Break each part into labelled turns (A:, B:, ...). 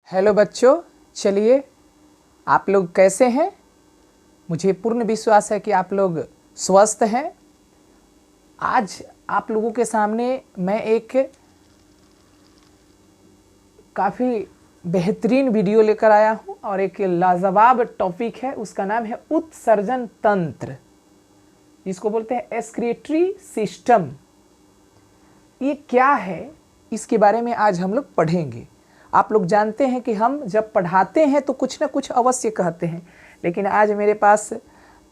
A: Hello बच्चों, चलिए आप लोग कैसे हैं। मुझे पूर्ण विश्वास है कि आप लोग स्वस्थ हैं। आज आप लोगों के सामने मैं एक काफ़ी बेहतरीन वीडियो लेकर आया हूं और एक लाजवाब टॉपिक है। उसका नाम है उत्सर्जन तंत्र, जिसको बोलते हैं एक्सक्रीटरी सिस्टम। ये क्या है, इसके बारे में आज हम लोग पढ़ेंगे। आप लोग जानते हैं कि हम जब पढ़ाते हैं तो कुछ ना कुछ अवश्य कहते हैं, लेकिन आज मेरे पास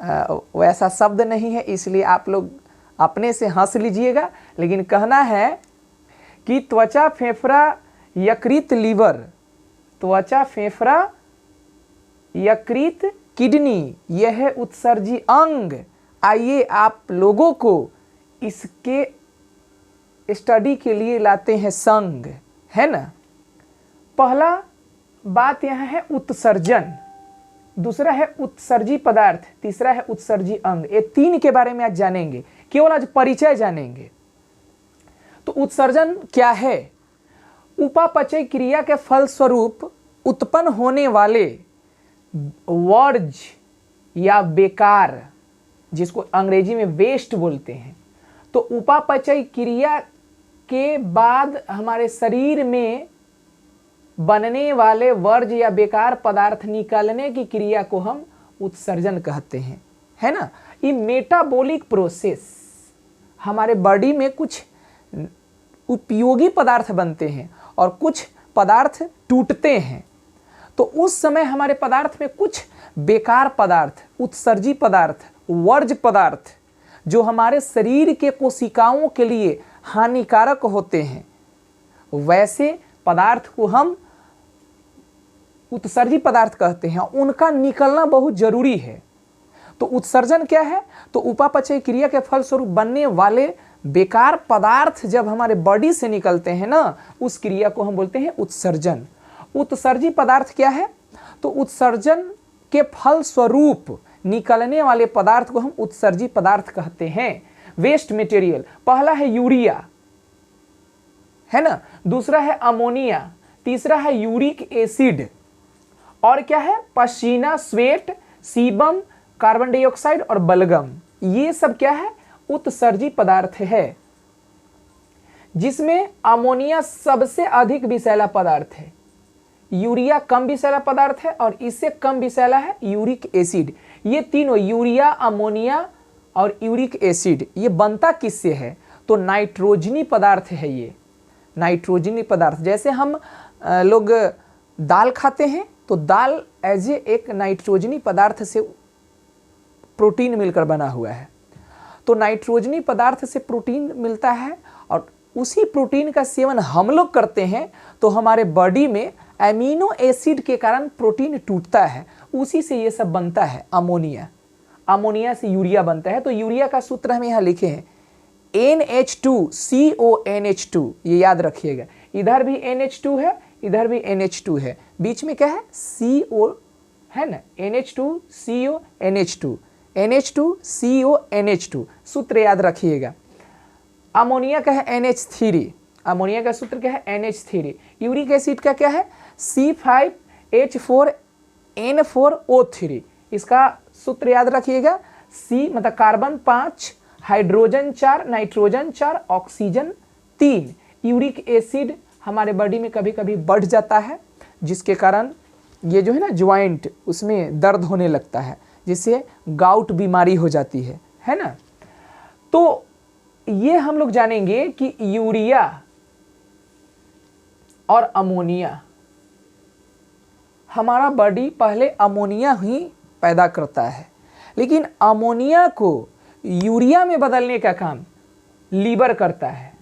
A: वैसा शब्द नहीं है, इसलिए आप लोग अपने से हंस लीजिएगा। लेकिन कहना है कि त्वचा, फेफड़ा, यकृत, लीवर, त्वचा, फेफड़ा, यकृत, किडनी, यह है उत्सर्जी अंग। आइए आप लोगों को इसके स्टडी के लिए लाते हैं संग, है ना। पहला बात यह है उत्सर्जन, दूसरा है उत्सर्जी पदार्थ, तीसरा है उत्सर्जी अंग। ये तीन के बारे में आज जानेंगे, केवल आज परिचय जानेंगे। तो उत्सर्जन क्या है? उपापचय क्रिया के फलस्वरूप उत्पन्न होने वाले वर्ज्य या बेकार, जिसको अंग्रेजी में वेस्ट बोलते हैं। तो उपापचय क्रिया के बाद हमारे शरीर में बनने वाले वर्ज्य या बेकार पदार्थ निकालने की क्रिया को हम उत्सर्जन कहते हैं, है ना। ये मेटाबॉलिक प्रोसेस, हमारे बॉडी में कुछ उपयोगी पदार्थ बनते हैं और कुछ पदार्थ टूटते हैं। तो उस समय हमारे पदार्थ में कुछ बेकार पदार्थ, उत्सर्जी पदार्थ, वर्ज्य पदार्थ जो हमारे शरीर के कोशिकाओं के लिए हानिकारक होते हैं, वैसे पदार्थ को हम उत्सर्जी पदार्थ कहते हैं। उनका निकलना बहुत जरूरी है। तो उत्सर्जन क्या है? तो उपापचय क्रिया के फलस्वरूप बनने वाले बेकार पदार्थ जब हमारे बॉडी से निकलते हैं ना, उस क्रिया को हम बोलते हैं उत्सर्जन। उत्सर्जी पदार्थ क्या है? तो उत्सर्जन के फलस्वरूप निकलने वाले पदार्थ को हम उत्सर्जी पदार्थ कहते हैं। वेस्ट मटेरियल, पहला है यूरिया, है ना, दूसरा है अमोनिया, तीसरा है यूरिक एसिड, और क्या है? पसीना, स्वेट, सीबम, कार्बन डाइऑक्साइड और बलगम। ये सब क्या है? उत्सर्जी पदार्थ है, जिसमें अमोनिया सबसे अधिक विषैला पदार्थ है, यूरिया कम विषैला पदार्थ है और इससे कम विषैला है यूरिक एसिड। ये तीनों, यूरिया, अमोनिया और यूरिक एसिड, ये बनता किससे है? तो नाइट्रोजनी पदार्थ है। ये नाइट्रोजनी पदार्थ, जैसे हम लोग दाल खाते हैं तो दाल एज एक नाइट्रोजनी पदार्थ से प्रोटीन मिलकर बना हुआ है। तो नाइट्रोजनी पदार्थ से प्रोटीन मिलता है और उसी प्रोटीन का सेवन हम लोग करते हैं तो हमारे बॉडी में एमिनो एसिड के कारण प्रोटीन टूटता है, उसी से ये सब बनता है। अमोनिया, अमोनिया से यूरिया बनता है। तो यूरिया का सूत्र हम यहाँ लिखे हैं NH2CONH2, ये याद रखिएगा। इधर भी NH2 है, इधर भी NH2 है, बीच में क्या है? CO, है ना, NH2CONH2, NH2CONH2, सूत्र याद रखिएगा। अमोनिया का है NH3, अमोनिया का सूत्र क्या है? NH3। यूरिक एसिड का क्या है? C5H4N4O3, इसका सूत्र याद रखिएगा। C मतलब carbon 5, hydrogen 4, nitrogen 4, oxygen 3। Uric acid हमारे बॉडी में कभी कभी बढ़ जाता है, जिसके कारण ये जो है ना ज्वाइंट, उसमें दर्द होने लगता है, जिससे गाउट बीमारी हो जाती है ना। तो ये हम लोग जानेंगे कि यूरिया और अमोनिया, हमारा बॉडी पहले अमोनिया ही पैदा करता है, लेकिन अमोनिया को यूरिया में बदलने का काम लीवर करता है।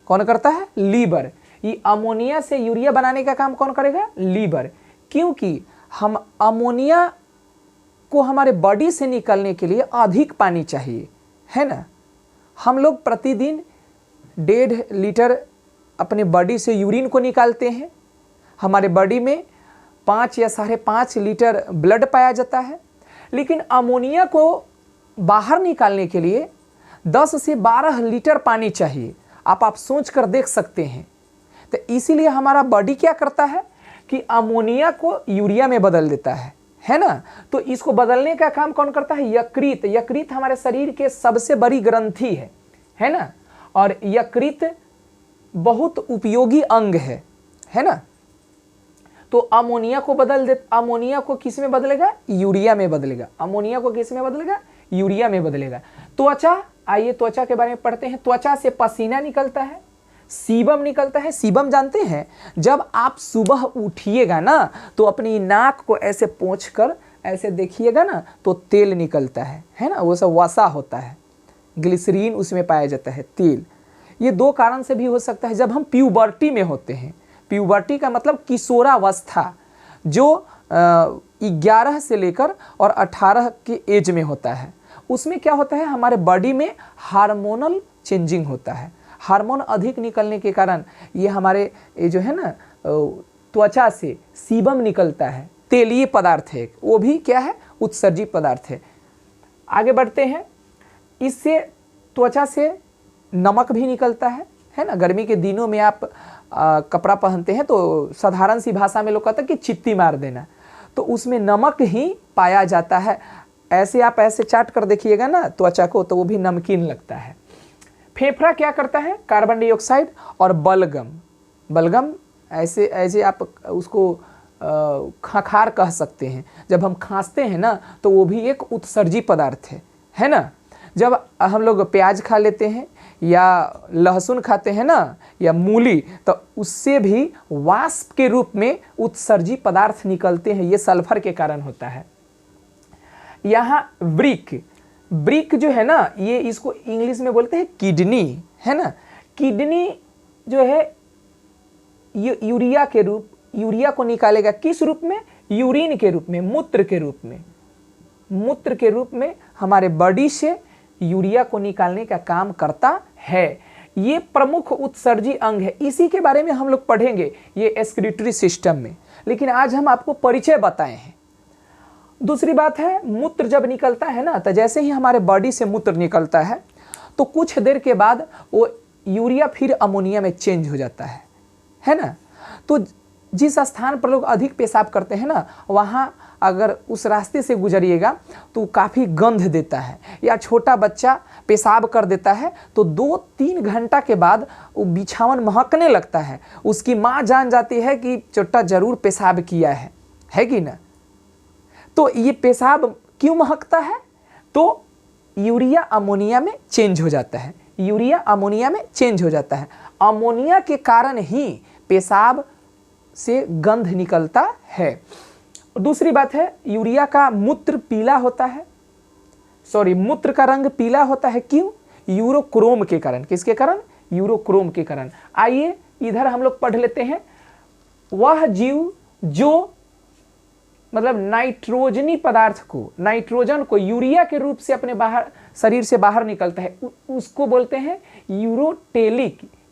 A: कौन करता है? लीवर। ये अमोनिया से यूरिया बनाने का काम कौन करेगा? लीवर। क्योंकि हम अमोनिया को हमारे बॉडी से निकलने के लिए अधिक पानी चाहिए, है ना। हम लोग प्रतिदिन 1.5 लीटर अपने बॉडी से यूरिन को निकालते हैं। हमारे बॉडी में 5 या 5.5 लीटर ब्लड पाया जाता है, लेकिन अमोनिया को बाहर निकालने के लिए 10 से 12 लीटर पानी चाहिए। आप सोच कर देख सकते हैं। तो इसीलिए हमारा बॉडी क्या करता है? कि अमोनिया को यूरिया में बदल देता है ना। तो इसको बदलने का काम कौन करता है? यकृत। यकृत हमारे शरीर के सबसे बड़ी ग्रंथि है ना, और यकृत बहुत उपयोगी अंग है ना। तो अमोनिया को अमोनिया को किस में बदलेगा? यूरिया में बदलेगा। अमोनिया को किस में बदलेगा? यूरिया में बदलेगा। त्वचा, आइए त्वचा के बारे में पढ़ते हैं। त्वचा से पसीना निकलता है, सीबम निकलता है। सीबम जानते हैं? जब आप सुबह उठिएगा ना तो अपनी नाक को ऐसे पोंछकर ऐसे देखिएगा ना तो तेल निकलता है ना, वो सब वसा होता है, ग्लिसरीन उसमें पाया जाता है, तेल। ये दो कारण से भी हो सकता है। जब हम प्यूबर्टी में होते हैं, प्यूबर्टी का मतलब किशोरावस्था, जो 11 से लेकर और 18 के एज में होता है, उसमें क्या होता है? हमारे बॉडी में हार्मोनल चेंजिंग होता है। हार्मोन अधिक निकलने के कारण ये हमारे ये जो है ना त्वचा से सीबम निकलता है, तेलीय पदार्थ है, वो भी क्या है? उत्सर्जित पदार्थ है। आगे बढ़ते हैं। इससे त्वचा से नमक भी निकलता है ना। गर्मी के दिनों में आप कपड़ा पहनते हैं तो साधारण सी भाषा में लोग कहते हैं कि चित्ती मार देना, तो उसमें नमक ही पाया जाता है। ऐसे आप ऐसे चाट कर देखिएगा ना त्वचा को तो वो भी नमकीन लगता है। फेफड़ा क्या करता है? कार्बन डाइऑक्साइड और बलगम। बलगम ऐसे ऐसे आप उसको खखार कह सकते हैं। जब हम खांसते हैं ना तो वो भी एक उत्सर्जी पदार्थ है ना। जब हम लोग प्याज खा लेते हैं या लहसुन खाते हैं ना या मूली, तो उससे भी वाष्प के रूप में उत्सर्जी पदार्थ निकलते हैं। ये सल्फर के कारण होता है। यहाँ ब्रिक जो है ना, ये इसको इंग्लिश में बोलते हैं किडनी, है ना। किडनी जो है ये यूरिया को निकालेगा किस रूप में? यूरिन के रूप में, मूत्र के रूप में। मूत्र के रूप में हमारे बॉडी से यूरिया को निकालने का काम करता है। ये प्रमुख उत्सर्जी अंग है। इसी के बारे में हम लोग पढ़ेंगे ये एक्सक्रीटरी सिस्टम में, लेकिन आज हम आपको परिचय बताए हैं। दूसरी बात है, मूत्र जब निकलता है ना, तो जैसे ही हमारे बॉडी से मूत्र निकलता है तो कुछ देर के बाद वो यूरिया फिर अमोनिया में चेंज हो जाता है ना। तो जिस स्थान पर लोग अधिक पेशाब करते हैं ना, वहाँ अगर उस रास्ते से गुजरिएगा तो काफ़ी गंध देता है, या छोटा बच्चा पेशाब कर देता है तो 2-3 घंटा के बाद वो बिछावन महकने लगता है। उसकी माँ जान जाती है कि छोटा जरूर पेशाब किया है कि ना। तो ये पेशाब क्यों महकता है? तो यूरिया अमोनिया में चेंज हो जाता है। यूरिया अमोनिया में चेंज हो जाता है। अमोनिया के कारण ही पेशाब से गंध निकलता है। दूसरी बात है, यूरिया का मूत्र पीला होता है, मूत्र का रंग पीला होता है। क्यों? यूरोक्रोम के कारण। किसके कारण? यूरोक्रोम के कारण। आइए इधर हम लोग पढ़ लेते हैं। वह जीव जो मतलब नाइट्रोजनी पदार्थ को, नाइट्रोजन को यूरिया के रूप से अपने शरीर से बाहर निकलता है, उसको बोलते हैं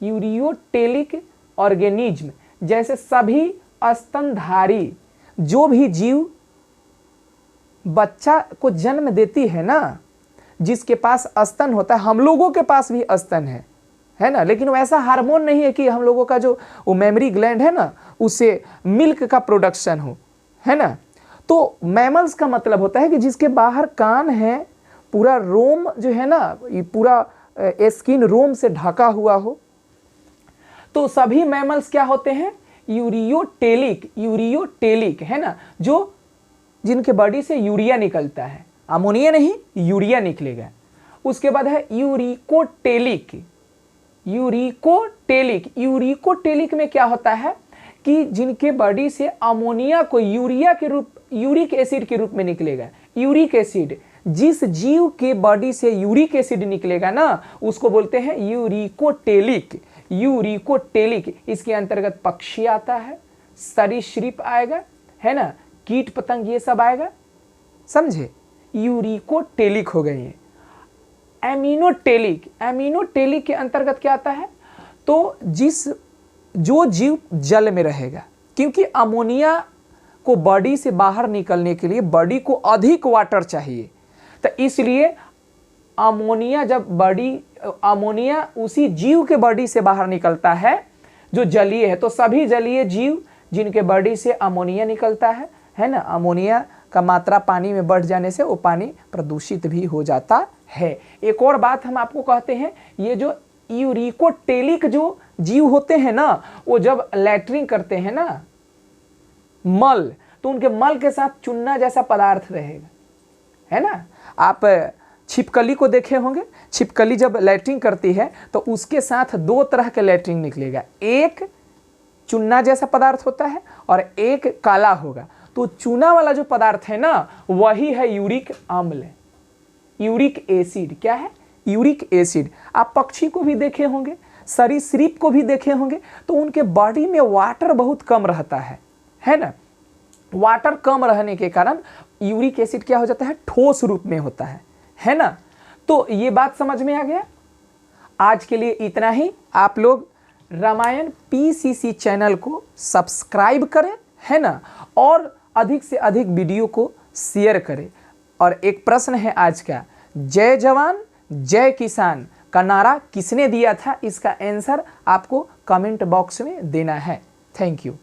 A: यूरियोटेलिक ऑर्गेनिज्म। जैसे सभी स्तनधारी जो भी जीव बच्चा को जन्म देती है ना, जिसके पास स्तन होता है, हम लोगों के पास भी स्तन है ना, लेकिन वैसा हार्मोन नहीं है कि हम लोगों का जो वो मेमरी ग्लैंड है ना, उससे मिल्क का प्रोडक्शन हो, है ना। तो मैमल्स का मतलब होता है कि जिसके बाहर कान है, पूरा रोम जो है ना, ये पूरा स्किन रोम से ढका हुआ हो। तो सभी मैमल्स क्या होते हैं? यूरियोटेलिक है ना, जो जिनके बॉडी से यूरिया निकलता है, अमोनिया नहीं, यूरिया निकलेगा। उसके बाद है यूरिकोटेलिक में क्या होता है कि जिनके बॉडी से अमोनिया को यूरिक एसिड के रूप में निकलेगा। यूरिक एसिड, जिस जीव के बॉडी से यूरिक एसिड निकलेगा ना, उसको बोलते हैं यूरिकोटेलिक। इसके अंतर्गत पक्षी आता है, सरीसृप आएगा, है ना, कीट पतंग ये सब आएगा, समझे। यूरिकोटेलिक हो गए ये। एमिनोटेलिक के अंतर्गत क्या आता है? तो जो जीव जल में रहेगा, क्योंकि अमोनिया को बॉडी से बाहर निकलने के लिए बॉडी को अधिक वाटर चाहिए, तो इसलिए अमोनिया उसी जीव के बॉडी से बाहर निकलता है जो जलीय है। तो सभी जलीय जीव जिनके बॉडी से अमोनिया निकलता है ना। अमोनिया का मात्रा पानी में बढ़ जाने से वो पानी प्रदूषित भी हो जाता है। एक और बात हम आपको कहते हैं, ये जो यूरिकोटेलिक जो जीव होते हैं ना, वो जब लैट्रिन करते हैं ना मल, तो उनके मल के साथ चूना जैसा पदार्थ रहेगा, है ना। आप छिपकली को देखे होंगे, छिपकली जब लैट्रिन करती है तो उसके साथ दो तरह के लैट्रिन निकलेगा, एक चूना जैसा पदार्थ होता है और एक काला होगा। तो चूना वाला जो पदार्थ है ना, वही है यूरिक अम्ल, यूरिक एसिड। क्या है? Uric acid. आप पक्षी को भी देखे होंगे, सरीसृप को भी देखे होंगे, तो उनके बॉडी में वाटर बहुत कम रहता है ना। वाटर कम रहने के कारण यूरिक एसिड क्या हो जाता है? ठोस रूप में होता है ना। तो ये बात समझ में आ गया। आज के लिए इतना ही। आप लोग रामायण पीसीसी चैनल को सब्सक्राइब करें, है ना, और अधिक से अधिक वीडियो को शेयर करें। और एक प्रश्न है आज का, जय जवान जय किसान का नारा किसने दिया था? इसका आंसर आपको कमेंट बॉक्स में देना है। Thank you.